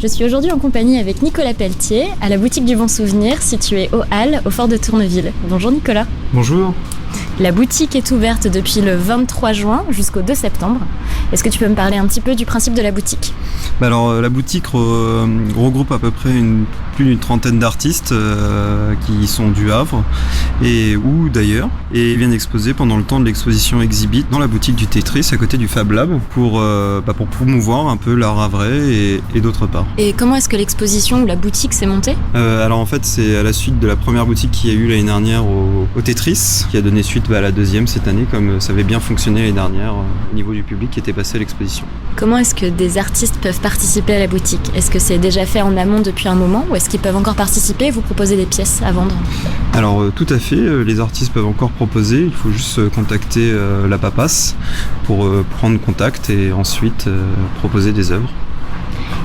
Je suis aujourd'hui en compagnie avec Nicolas Pelletier à la boutique du Bon Souvenir située aux Halles, au fort de Tourneville. Bonjour Nicolas. Bonjour. La boutique est ouverte depuis le 23 juin jusqu'au 2 septembre. Est-ce que tu peux me parler un petit peu du principe de la boutique ? Alors la boutique regroupe à peu près plus d'une trentaine d'artistes qui sont du Havre ou d'ailleurs et viennent exposer pendant le temps de l'exposition Exhibit dans la boutique du Tetris à côté du Fab Lab pour promouvoir un peu l'art havrais et d'autre part. Et comment est-ce que l'exposition ou la boutique s'est montée ? Alors en fait c'est à la suite de la première boutique qu'il y a eu l'année dernière au Tetris qui a donné suite à la deuxième cette année comme ça avait bien fonctionné l'année dernière au niveau du public qui était passé à l'exposition. Comment est-ce que des artistes peuvent participer à la boutique ? Est-ce que c'est déjà fait en amont depuis un moment ou est-ce qu'ils peuvent encore participer et vous proposer des pièces à vendre ? Alors tout à fait, les artistes peuvent encore proposer, il faut juste contacter la Papasse pour prendre contact et ensuite proposer des œuvres.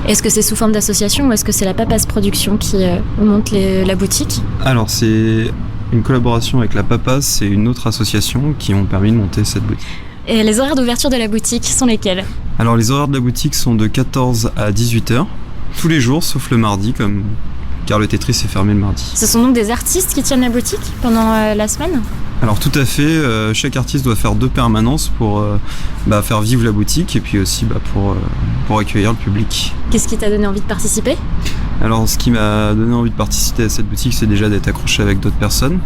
Est-ce que c'est sous forme d'association ou est-ce que c'est la Papasse Production qui monte la boutique ? Alors c'est une collaboration avec la Papasse et une autre association qui ont permis de monter cette boutique. Et les horaires d'ouverture de la boutique sont lesquels ? Alors les horaires de la boutique sont de 14 à 18h, tous les jours sauf le mardi car le Tetris est fermé le mardi. Ce sont donc des artistes qui tiennent la boutique pendant la semaine ? Alors tout à fait, chaque artiste doit faire 2 permanences pour faire vivre la boutique et puis aussi pour accueillir le public. Qu'est-ce qui t'a donné envie de participer ? Alors ce qui m'a donné envie de participer à cette boutique, c'est déjà d'être accroché avec d'autres personnes.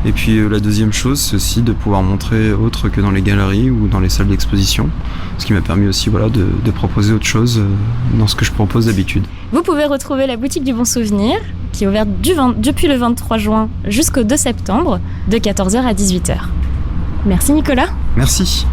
Et puis la deuxième chose, c'est aussi de pouvoir montrer autre que dans les galeries ou dans les salles d'exposition. Ce qui m'a permis aussi de proposer autre chose dans ce que je propose d'habitude. Vous pouvez retrouver la boutique du Bon Souvenir, qui est ouverte depuis le 23 juin jusqu'au 2 septembre, de 14h à 18h. Merci Nicolas. Merci.